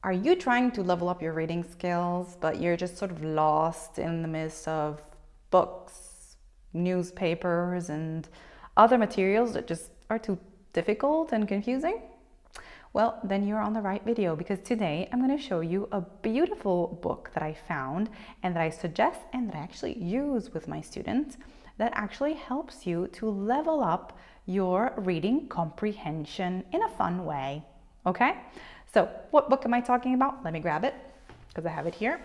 Are you trying to level up your reading skills, but you're just sort of lost in the midst of books, newspapers, and other materials that just are too difficult and confusing? Well, then you're on the right video, because today I'm going to show you a beautiful book that I found and that I suggest and that I actually use with my students that actually helps you to level up your reading comprehension in a fun way. Okay? So, what book am I talking about? Let me grab it because I have it here.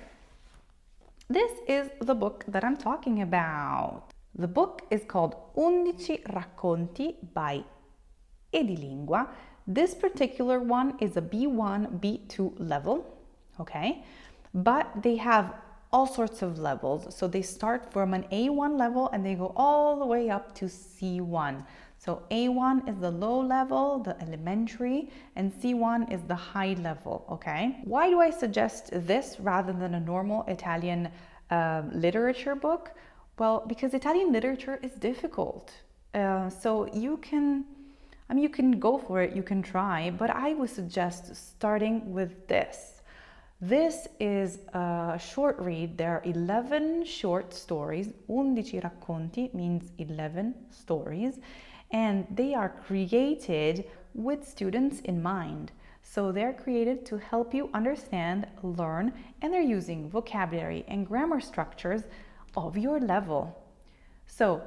This is the book that I'm talking about. The book is called 11 racconti by Edilingua. This particular one is a B1, B2 level, okay? But they have all sorts of levels. So they start from an A1 level and they go all the way up to C1. So A1 is the low level, the elementary, and C1 is the high level, okay? Why do I suggest this rather than a normal Italian literature book? Well, because Italian literature is difficult. So you can go for it, you can try, but I would suggest starting with this. This is a short read. There are 11 short stories. 11 racconti means 11 stories, and they are created with students in mind. So they're created to help you understand, learn, and they're using vocabulary and grammar structures of your level. So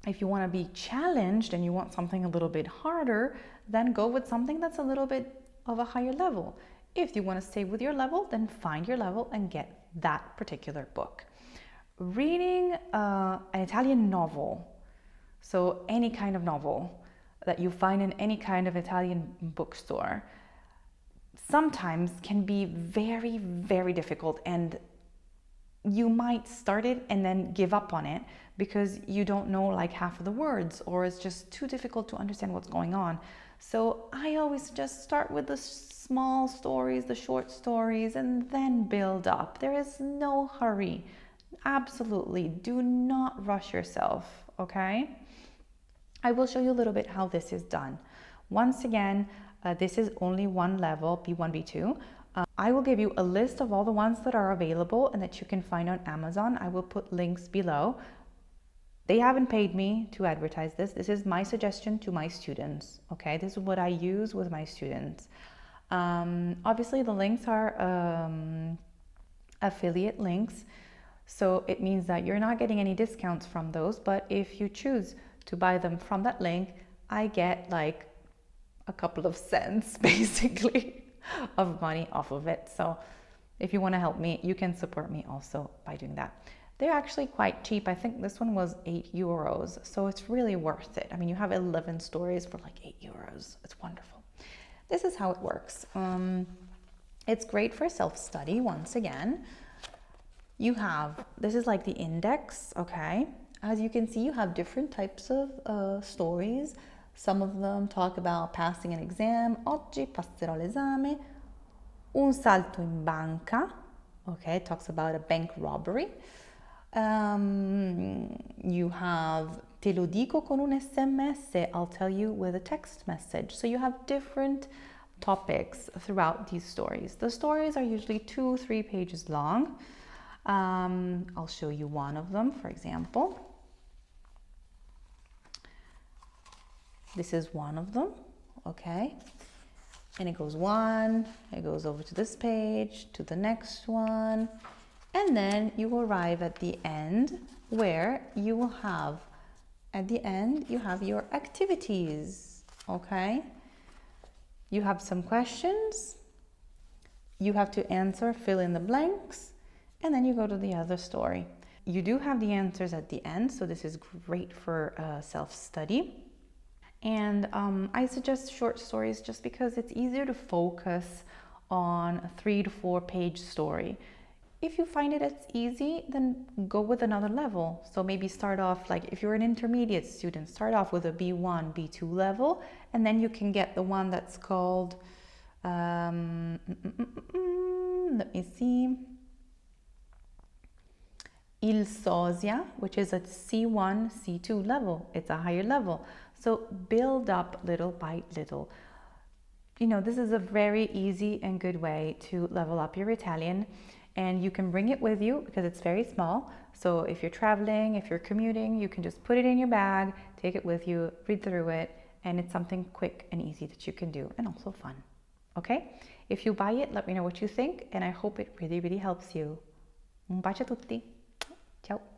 if you want to be challenged and you want something a little bit harder, then go with something that's a little bit of a higher level. If you want to stay with your level, then find your level and get that particular book. Reading an Italian novel, so any kind of novel that you find in any kind of Italian bookstore, sometimes can be very, very difficult, and you might start it and then give up on it because you don't know like half of the words, or it's just too difficult to understand what's going on. So I always just start with the small stories, the short stories, and then build up. There is no hurry. Absolutely, do not rush yourself, okay? I will show you a little bit how this is done. Once again, this is only one level, B1, B2. I will give you a list of all the ones that are available and that you can find on Amazon. I will put links below. They haven't paid me to advertise this. This is my suggestion to my students, okay? This is what I use with my students. Obviously, the links are affiliate links, so it means that you're not getting any discounts from those, but if you choose to buy them from that link, I get like a couple of cents, basically, of money off of it. So if you want to help me, you can support me also by doing that. They're actually quite cheap. I think this one was €8, so it's really worth it. I mean, you have 11 stories for like €8. It's wonderful. This is how it works. It's great for self-study. Once again, you have, this is like the index, okay? As you can see, you have different types of stories. Some of them talk about passing an exam. Oggi passerò l'esame. Un salto in banca. Okay, it talks about a bank robbery. You have te lo dico con un SMS. I'll tell you with a text message. So you have different topics throughout these stories. The stories are usually 2-3 pages long. I'll show you one of them, for example. This is one of them, okay? And it goes over to this page, to the next one, and then you arrive at the end where you will have, at the end, you have your activities, okay? You have some questions, you have to answer, fill in the blanks, and then you go to the other story. You do have the answers at the end, so this is great for self-study. And I suggest short stories just because it's easier to focus on a 3 to 4 page story. If you find it's easy, then go with another level. So maybe start off, like if you're an intermediate student, start off with a B1, B2 level, and then you can get the one that's called, let me see, Il Sosia, which is a C1, C2 level. It's a higher level. So build up little by little. This is a very easy and good way to level up your Italian, and you can bring it with you because it's very small. So if you're traveling, if you're commuting, you can just put it in your bag, take it with you, read through it, and it's something quick and easy that you can do and also fun. Okay? If you buy it, let me know what you think, and I hope it really, really helps you. Un bacio a tutti. Ciao.